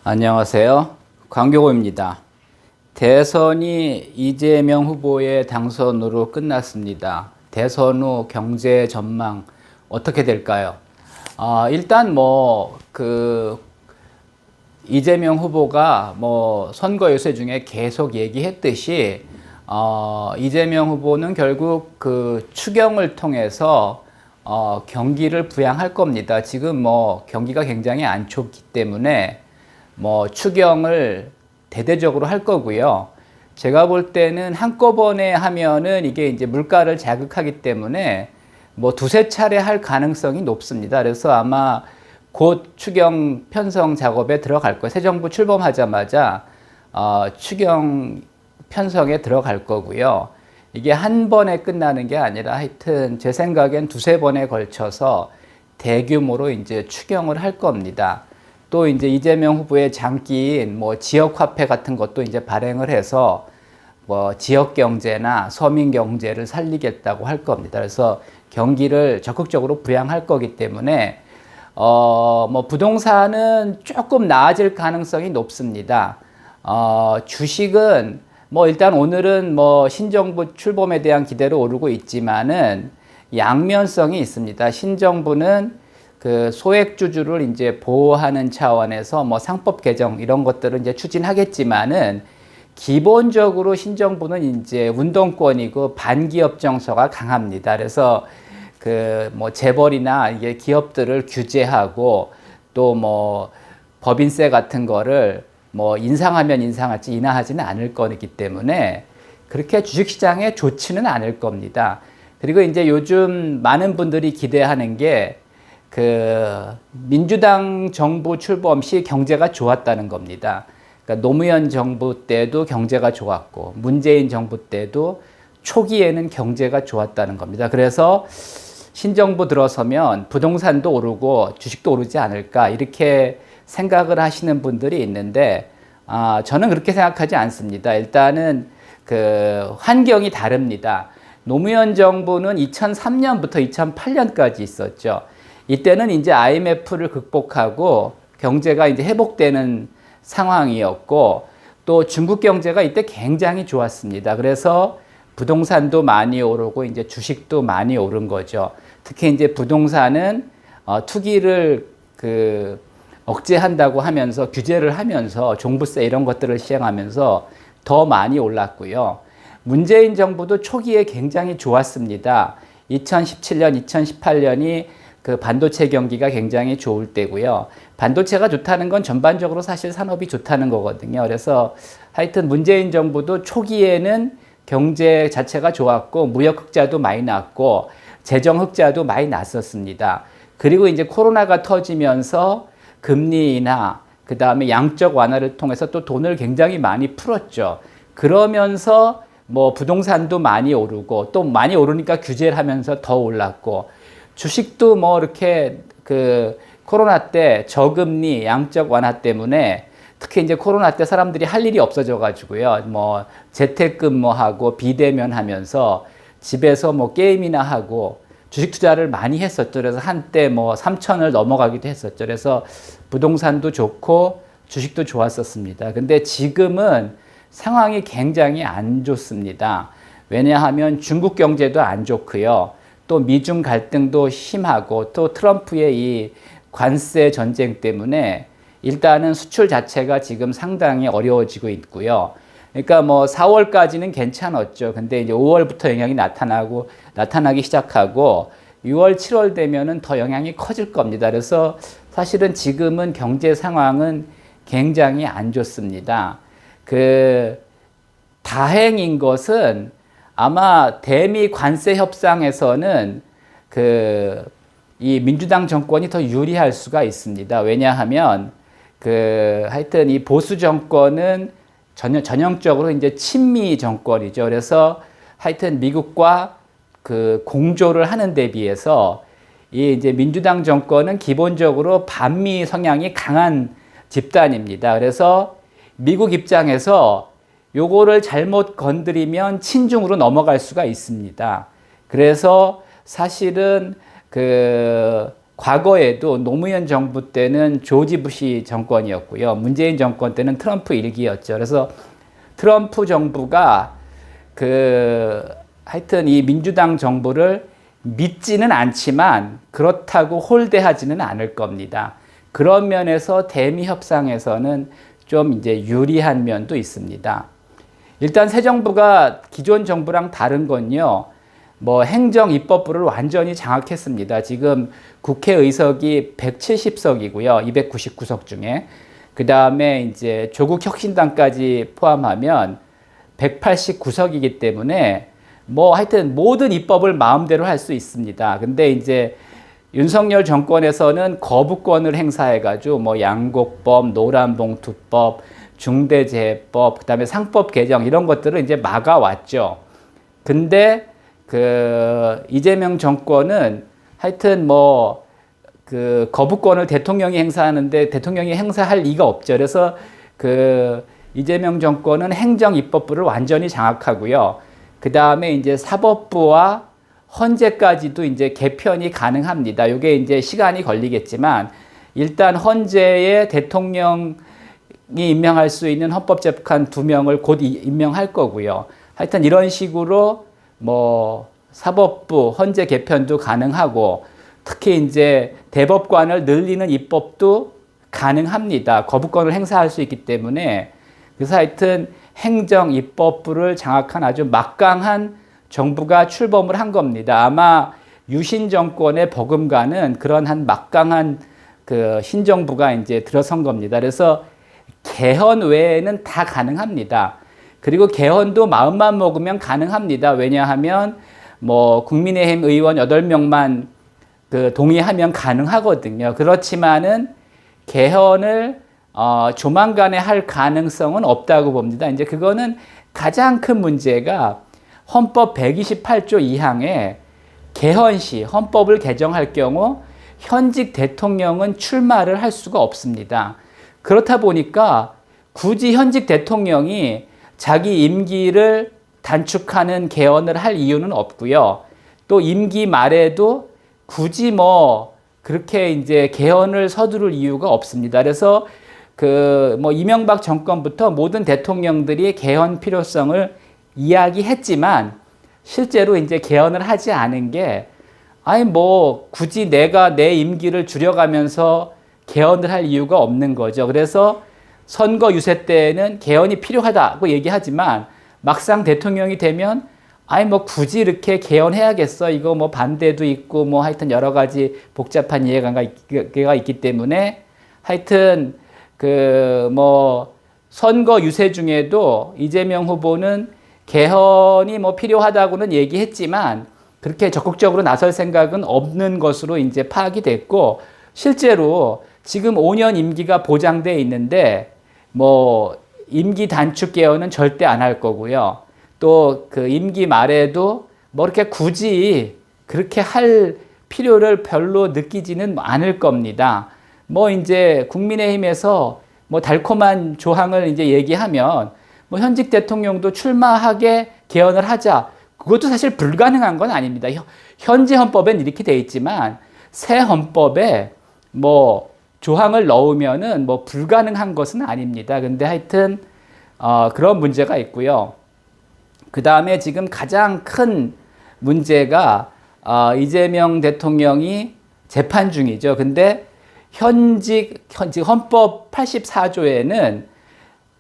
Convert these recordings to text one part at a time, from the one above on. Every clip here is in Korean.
안녕하세요. 광교고입니다. 대선이 이재명 후보의 당선으로 끝났습니다. 대선 후 경제 전망 어떻게 될까요? 일단 이재명 후보가 선거 유세 중에 계속 얘기했듯이 이재명 후보는 결국 그 추경을 통해서 경기를 부양할 겁니다. 지금 경기가 굉장히 안 좋기 때문에 추경을 대대적으로 할 거고요. 제가 볼 때는 한꺼번에 하면은 이게 이제 물가를 자극하기 때문에 두세 차례 할 가능성이 높습니다. 그래서 아마 곧 추경 편성 작업에 들어갈 거예요. 새 정부 출범하자마자 추경 편성에 들어갈 거고요. 이게 한 번에 끝나는 게 아니라 하여튼 제 생각엔 두세 번에 걸쳐서 대규모로 이제 추경을 할 겁니다. 또 이제 이재명 후보의 장기인 지역 화폐 같은 것도 이제 발행을 해서 지역 경제나 서민 경제를 살리겠다고 할 겁니다. 그래서 경기를 적극적으로 부양할 거기 때문에 부동산은 조금 나아질 가능성이 높습니다. 주식은 일단 오늘은 신정부 출범에 대한 기대로 오르고 있지만은 양면성이 있습니다. 신정부는 그 소액주주를 이제 보호하는 차원에서 상법 개정 이런 것들을 이제 추진하겠지만은 기본적으로 신정부는 이제 운동권이고 반기업 정서가 강합니다. 그래서 재벌이나 이게 기업들을 규제하고 또 법인세 같은 거를 인상하면 인상할지 인하하지는 않을 거기 때문에 그렇게 주식시장에 좋지는 않을 겁니다. 그리고 이제 요즘 많은 분들이 기대하는 게 민주당 정부 출범 시 경제가 좋았다는 겁니다. 그러니까 노무현 정부 때도 경제가 좋았고 문재인 정부 때도 초기에는 경제가 좋았다는 겁니다. 그래서 신정부 들어서면 부동산도 오르고 주식도 오르지 않을까 이렇게 생각을 하시는 분들이 있는데 저는 그렇게 생각하지 않습니다. 일단은 환경이 다릅니다. 노무현 정부는 2003년부터 2008년까지 있었죠. 이때는 이제 IMF를 극복하고 경제가 이제 회복되는 상황이었고 또 중국 경제가 이때 굉장히 좋았습니다. 그래서 부동산도 많이 오르고 이제 주식도 많이 오른 거죠. 특히 이제 부동산은 투기를 억제한다고 하면서 규제를 하면서 종부세 이런 것들을 시행하면서 더 많이 올랐고요. 문재인 정부도 초기에 굉장히 좋았습니다. 2017년, 2018년이 반도체 경기가 굉장히 좋을 때고요. 반도체가 좋다는 건 전반적으로 사실 산업이 좋다는 거거든요. 그래서 하여튼 문재인 정부도 초기에는 경제 자체가 좋았고 무역 흑자도 많이 났고 재정 흑자도 많이 났었습니다. 그리고 이제 코로나가 터지면서 금리 인하, 그 다음에 양적 완화를 통해서 또 돈을 굉장히 많이 풀었죠. 그러면서 부동산도 많이 오르고 또 많이 오르니까 규제를 하면서 더 올랐고 주식도 이렇게 코로나 때 저금리 양적 완화 때문에 특히 이제 코로나 때 사람들이 할 일이 없어져 가지고요. 재택근무하고 비대면 하면서 집에서 게임이나 하고 주식 투자를 많이 했었죠. 그래서 한때 3천을 넘어가기도 했었죠. 그래서 부동산도 좋고 주식도 좋았었습니다. 근데 지금은 상황이 굉장히 안 좋습니다. 왜냐하면 중국 경제도 안 좋고요. 또 미중 갈등도 심하고 또 트럼프의 이 관세 전쟁 때문에 일단은 수출 자체가 지금 상당히 어려워지고 있고요. 그러니까 4월까지는 괜찮았죠. 근데 이제 5월부터 영향이 나타나기 시작하고 6월, 7월 되면은 더 영향이 커질 겁니다. 그래서 사실은 지금은 경제 상황은 굉장히 안 좋습니다. 다행인 것은 아마 대미 관세 협상에서는 이 민주당 정권이 더 유리할 수가 있습니다. 왜냐하면 하여튼 이 보수 정권은 전형적으로 이제 친미 정권이죠. 그래서 하여튼 미국과 공조를 하는 데 비해서 이 이제 민주당 정권은 기본적으로 반미 성향이 강한 집단입니다. 그래서 미국 입장에서 요거를 잘못 건드리면 친중으로 넘어갈 수가 있습니다. 그래서 사실은 과거에도 노무현 정부 때는 조지 부시 정권이었고요. 문재인 정권 때는 트럼프 일기였죠. 그래서 트럼프 정부가 하여튼 이 민주당 정부를 믿지는 않지만 그렇다고 홀대하지는 않을 겁니다. 그런 면에서 대미 협상에서는 좀 이제 유리한 면도 있습니다. 일단 새 정부가 기존 정부랑 다른 건요. 뭐 행정 입법부를 완전히 장악했습니다. 지금 국회의석이 170석이고요. 299석 중에. 그다음에 이제 조국 혁신당까지 포함하면 189석이기 때문에 뭐 하여튼 모든 입법을 마음대로 할 수 있습니다. 근데 이제 윤석열 정권에서는 거부권을 행사해가지고 뭐 양곡법, 노란봉투법, 중대재해법, 그다음에 상법 개정 이런 것들을 이제 막아왔죠. 근데 이재명 정권은 하여튼 뭐 거부권을 대통령이 행사하는데 대통령이 행사할 리가 없죠. 그래서 이재명 정권은 행정 입법부를 완전히 장악하고요. 그 다음에 이제 사법부와 헌재까지도 이제 개편이 가능합니다. 이게 이제 시간이 걸리겠지만 일단 헌재에 대통령이 임명할 수 있는 헌법재판 2명을 곧 임명할 거고요. 하여튼 이런 식으로 뭐 사법부, 헌재 개편도 가능하고 특히 이제 대법관을 늘리는 입법도 가능합니다. 거부권을 행사할 수 있기 때문에 그래서 하여튼 행정 입법부를 장악한 아주 막강한 정부가 출범을 한 겁니다. 아마 유신 정권의 버금가는 그런 한 막강한 신정부가 이제 들어선 겁니다. 그래서 개헌 외에는 다 가능합니다. 그리고 개헌도 마음만 먹으면 가능합니다. 왜냐하면 뭐 국민의힘 의원 8명만 동의하면 가능하거든요. 그렇지만은 개헌을 조만간에 할 가능성은 없다고 봅니다. 이제 그거는 가장 큰 문제가 헌법 128조 2항에 개헌 시 헌법을 개정할 경우 현직 대통령은 출마를 할 수가 없습니다. 그렇다 보니까 굳이 현직 대통령이 자기 임기를 단축하는 개헌을 할 이유는 없고요. 또 임기 말에도 굳이 뭐 그렇게 이제 개헌을 서두를 이유가 없습니다. 그래서 뭐 이명박 정권부터 모든 대통령들이 개헌 필요성을 이야기했지만 실제로 이제 개헌을 하지 않은 게 아니 뭐 굳이 내가 내 임기를 줄여가면서 개헌을 할 이유가 없는 거죠. 그래서 선거 유세 때는 개헌이 필요하다고 얘기하지만 막상 대통령이 되면 아니 뭐 굳이 이렇게 개헌해야겠어. 이거 뭐 반대도 있고 뭐 하여튼 여러 가지 복잡한 이해가 있기 때문에 하여튼 뭐 선거 유세 중에도 이재명 후보는 개헌이 뭐 필요하다고는 얘기했지만 그렇게 적극적으로 나설 생각은 없는 것으로 이제 파악이 됐고 실제로 지금 5년 임기가 보장돼 있는데 뭐 임기 단축 개헌은 절대 안 할 거고요. 또 임기 말에도 뭐 이렇게 굳이 그렇게 할 필요를 별로 느끼지는 않을 겁니다. 뭐 이제 국민의힘에서 뭐 달콤한 조항을 이제 얘기하면 뭐 현직 대통령도 출마하게 개헌을 하자. 그것도 사실 불가능한 건 아닙니다. 현재 헌법엔 이렇게 돼 있지만 새 헌법에 뭐 조항을 넣으면은 뭐 불가능한 것은 아닙니다. 근데 하여튼 그런 문제가 있고요. 그 다음에 지금 가장 큰 문제가 이재명 대통령이 재판 중이죠. 근데 현직 헌법 84조에는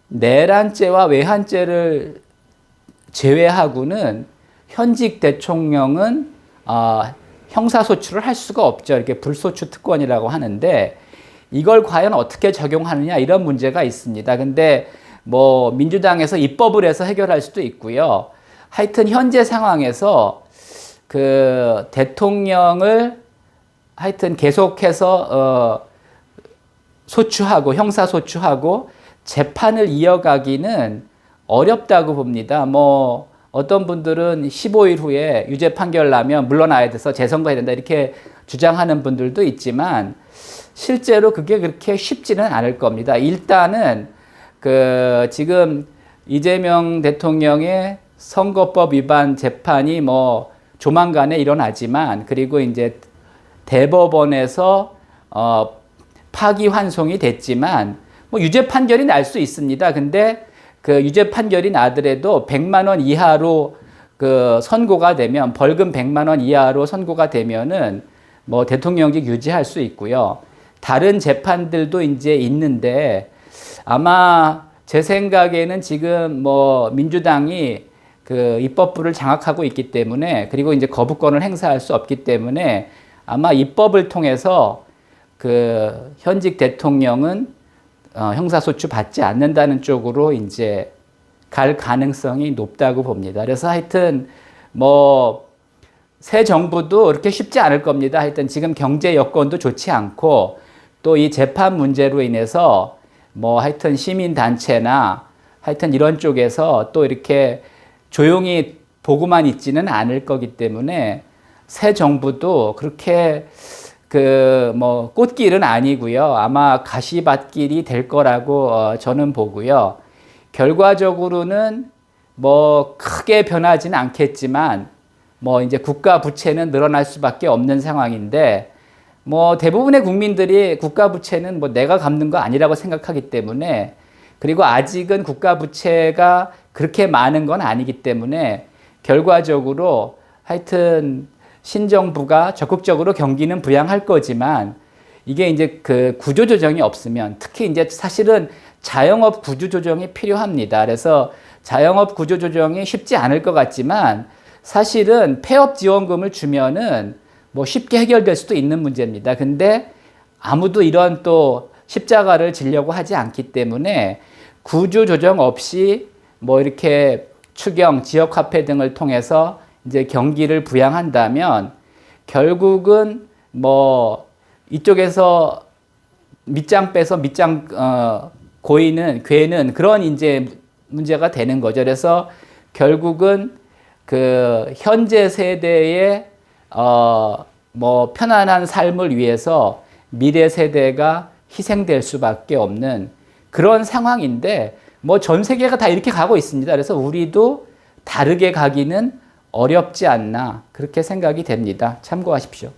내란죄와 외환죄를 제외하고는 현직 대통령은 형사소추를 할 수가 없죠. 이렇게 불소추 특권이라고 하는데 이걸 과연 어떻게 적용하느냐 이런 문제가 있습니다. 근데 뭐 민주당에서 입법을 해서 해결할 수도 있고요. 하여튼 현재 상황에서 대통령을 하여튼 계속해서 소추하고 형사소추하고 재판을 이어가기는 어렵다고 봅니다. 뭐 어떤 분들은 15일 후에 유죄 판결 나면 물러나야 돼서 재선거해야 된다 이렇게 주장하는 분들도 있지만 실제로 그게 그렇게 쉽지는 않을 겁니다. 일단은 지금 이재명 대통령의 선거법 위반 재판이 뭐 조만간에 일어나지만 그리고 이제 대법원에서 파기환송이 됐지만 뭐 유죄 판결이 날 수 있습니다. 근데 그 유죄 판결이 나더라도 100만 원 이하로 그 선고가 되면 벌금 100만 원 이하로 선고가 되면은 뭐 대통령직 유지할 수 있고요. 다른 재판들도 이제 있는데 아마 제 생각에는 지금 뭐 민주당이 그 입법부를 장악하고 있기 때문에 그리고 이제 거부권을 행사할 수 없기 때문에 아마 입법을 통해서 그 현직 대통령은 형사소추 받지 않는다는 쪽으로 이제 갈 가능성이 높다고 봅니다. 그래서 하여튼 뭐 새 정부도 그렇게 쉽지 않을 겁니다. 하여튼 지금 경제 여건도 좋지 않고 또 이 재판 문제로 인해서 뭐 하여튼 시민단체나 하여튼 이런 쪽에서 또 이렇게 조용히 보고만 있지는 않을 거기 때문에 새 정부도 그렇게 그 뭐 꽃길은 아니고요. 아마 가시밭길이 될 거라고 저는 보고요. 결과적으로는 뭐 크게 변하지는 않겠지만 뭐 이제 국가 부채는 늘어날 수밖에 없는 상황인데 뭐 대부분의 국민들이 국가 부채는 뭐 내가 갚는 거 아니라고 생각하기 때문에 그리고 아직은 국가 부채가 그렇게 많은 건 아니기 때문에 결과적으로 하여튼 신정부가 적극적으로 경기는 부양할 거지만 이게 이제 그 구조조정이 없으면 특히 이제 사실은 자영업 구조조정이 필요합니다. 그래서 자영업 구조조정이 쉽지 않을 것 같지만 사실은 폐업 지원금을 주면은 뭐 쉽게 해결될 수도 있는 문제입니다. 근데 아무도 이런 또 십자가를 지려고 하지 않기 때문에 구조조정 없이 뭐 이렇게 추경, 지역화폐 등을 통해서 이제 경기를 부양한다면 결국은 뭐 이쪽에서 밑장 빼서 밑장 괴는 그런 이제 문제가 되는 거죠. 그래서 결국은 그 현재 세대의 뭐 편안한 삶을 위해서 미래 세대가 희생될 수밖에 없는 그런 상황인데 뭐 전 세계가 다 이렇게 가고 있습니다. 그래서 우리도 다르게 가기는 어렵지 않나 그렇게 생각이 됩니다. 참고하십시오.